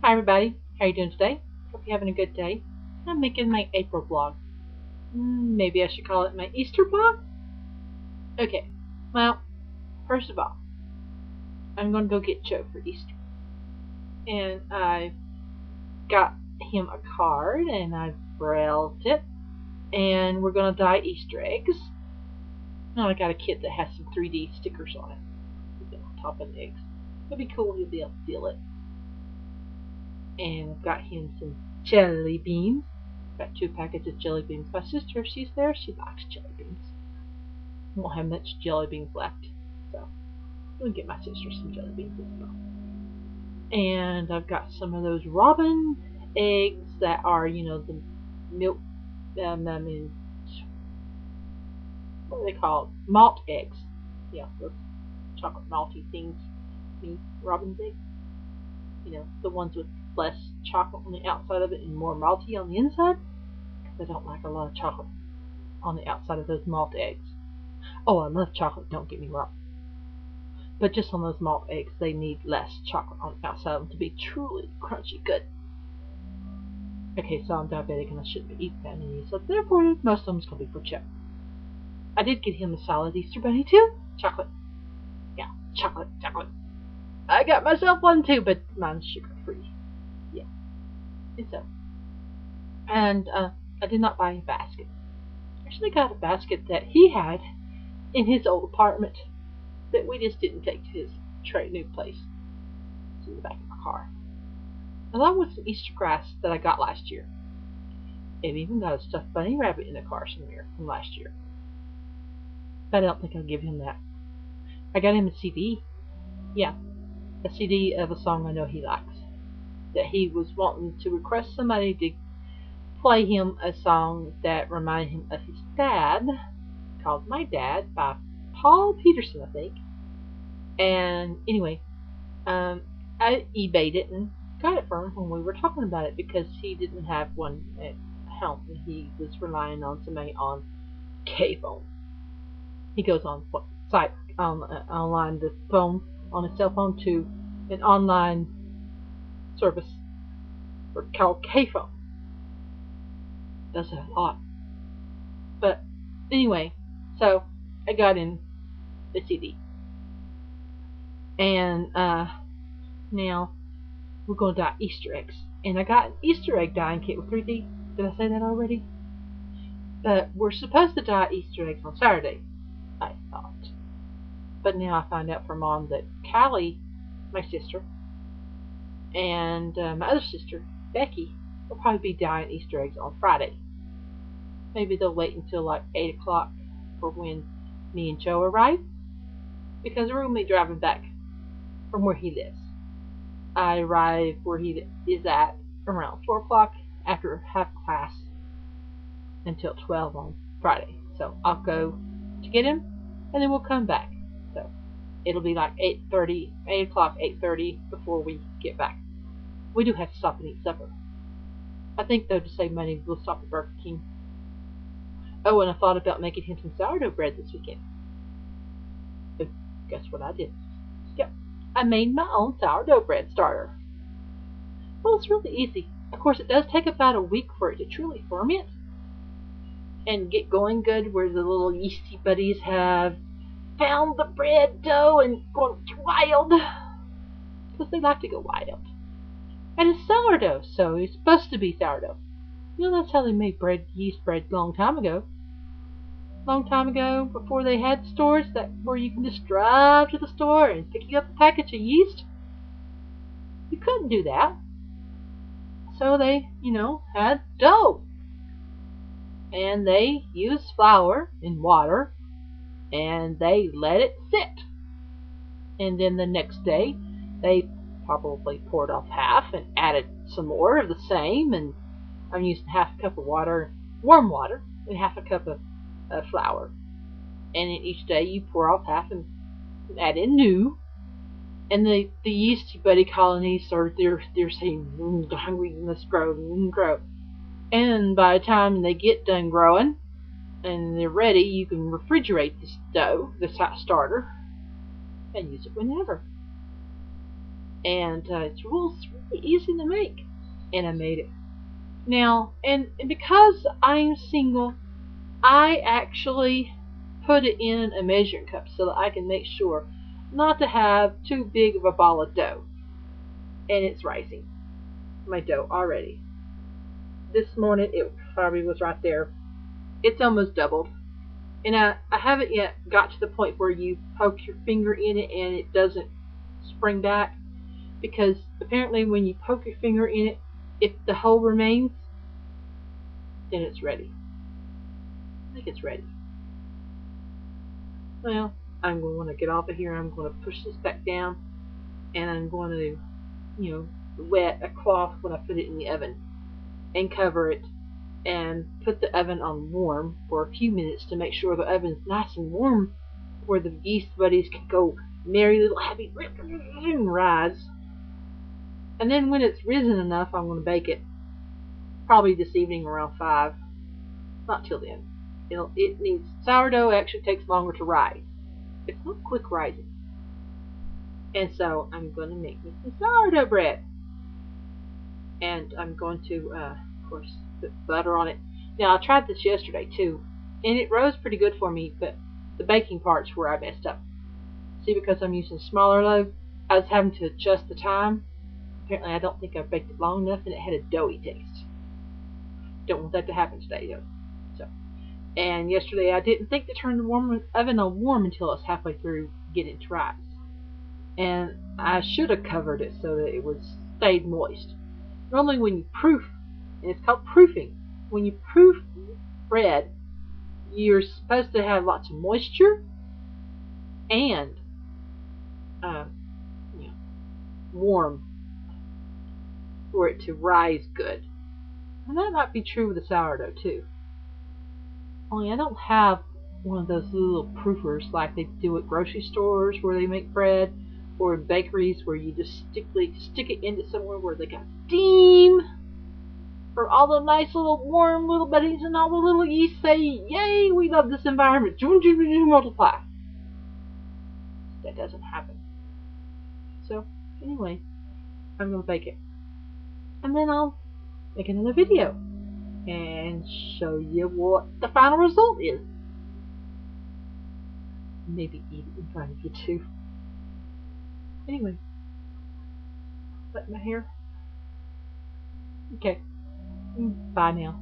Hi everybody, how you doing today? Hope you're having a good day. I'm making my April vlog. Maybe I should call it my Easter vlog? Okay, well, first of all, I'm going to go get Joe for Easter. And I got him a card and I brailled it. And we're going to dye Easter eggs. Now I got a kit that has some 3D stickers on it on top of the eggs. It'll be cool, he'll be able to feel it. And I've got him some jelly beans. Got 2 packets of jelly beans. My sister, if she's there, she likes jelly beans. Won't have much jelly beans left, so we'll get my sister some jelly beans as well. And I've got some of those robin eggs that are, the milk, what are they called? Malt eggs. Yeah, those chocolate malty things. Robin's eggs. The ones with less chocolate on the outside of it and more malty on the inside. I don't like a lot of chocolate on the outside of those malt eggs. Oh, I love chocolate, don't get me wrong. But just on those malt eggs, they need less chocolate on the outside of them to be truly crunchy good. Okay, so I'm diabetic and I shouldn't be eating that many, so therefore most of them's going to be for Chip. I did get him a solid Easter bunny too. Chocolate. Yeah, chocolate. I got myself one too, but mine's sugar free. Yeah. And I did not buy a basket. I actually got a basket that he had in his old apartment that we just didn't take to his new place. It's in the back of my car. Along with some Easter grass that I got last year. It even got a stuffed bunny rabbit in the car somewhere from last year. But I don't think I'll give him that. I got him a CD. Yeah, a CD of a song I know he likes. That he was wanting to request somebody to play him a song that reminded him of his dad, called My Dad, by Paul Peterson, I think. And anyway, I eBayed it and got it for him when we were talking about it because he didn't have one at home. He was relying on somebody on K-phone. He goes on what site online, the phone on his cell phone to an online service called K-phone. Does it a lot. But anyway, so I got in the CD. And now we're going to dye Easter eggs. And I got an Easter egg dyeing kit with 3D. Did I say that already? But we're supposed to dye Easter eggs on Saturday, I thought. But now I find out from Mom that Callie, my sister, and my other sister, Becky, will probably be dyeing Easter eggs on Friday. Maybe they'll wait until like 8 o'clock for when me and Joe arrive. Because we're going to be driving back from where he lives. I arrive where he is at around 4 o'clock after half class until 12 on Friday. So I'll go to get him and then we'll come back. So it'll be like 8 o'clock, 8:30 before we get back. We do have to stop and eat supper. I think though to save money we'll stop at Burger King. Oh, and I thought about making him some sourdough bread this weekend. But guess what I did? Yep, I made my own sourdough bread starter. Well, it's really easy. Of course, it does take about a week for it to truly ferment and get going good, where the little yeasty buddies have found the bread dough and gone wild. Because they like to go wild. And it's sourdough, so it's supposed to be sourdough. That's how they made yeast bread a long time ago. Long time ago, before they had stores where you can just drive to the store and pick up a package of yeast. You couldn't do that. So they, had dough. And they used flour and water and they let it sit. And then the next day, they probably poured off half and added some more of the same. And I'm using half a cup of water, warm water, and half a cup of flour. And in each day you pour off half and add in new. And the yeasty buddy colonies they're saying, hungry, let's grow, grow. And by the time they get done growing and they're ready, you can refrigerate this dough, this starter, and use it whenever. and it's really easy to make, and I made it. Now, and because I'm single, I actually put it in a measuring cup so that I can make sure not to have too big of a ball of dough. And it's rising, my dough already. This morning it probably was right there. It's almost doubled. And I haven't yet got to the point where you poke your finger in it and it doesn't spring back. Because apparently when you poke your finger in it, if the hole remains, then it's ready. I think it's ready. Well, I'm going to get off of here. I'm going to push this back down, and I'm going to, wet a cloth when I put it in the oven and cover it and put the oven on warm for a few minutes to make sure the oven's nice and warm where the yeast buddies can go merry little happy and rise. And then when it's risen enough, I'm going to bake it probably this evening around 5. Not till then. It needs sourdough. Actually takes longer to rise. It's not quick rising. And so I'm going to make me some sourdough bread. And I'm going to, of course, put butter on it. Now, I tried this yesterday, too. And it rose pretty good for me, but the baking part's where I messed up. See, because I'm using smaller loaf, I was having to adjust the time. Apparently, I don't think I baked it long enough, and it had a doughy taste. Don't want that to happen today, though. And yesterday I didn't think to turn the oven on warm until I was halfway through getting it to rise. And I should have covered it so that it would stay moist. Normally when you proof, and it's called proofing, when you proof bread, you're supposed to have lots of moisture and warm for it to rise good. And that might be true with the sourdough too. Only I don't have one of those little proofers like they do at grocery stores where they make bread, or in bakeries where you just stick it into somewhere where they got steam for all the nice little warm little buddies and all the little yeast say, yay, we love this environment, multiply. That doesn't happen. So, anyway, I'm going to bake it. And then I'll make another video and show you what the final result is. Maybe eat it in front of you too. Anyway, let my hair. Okay, bye now.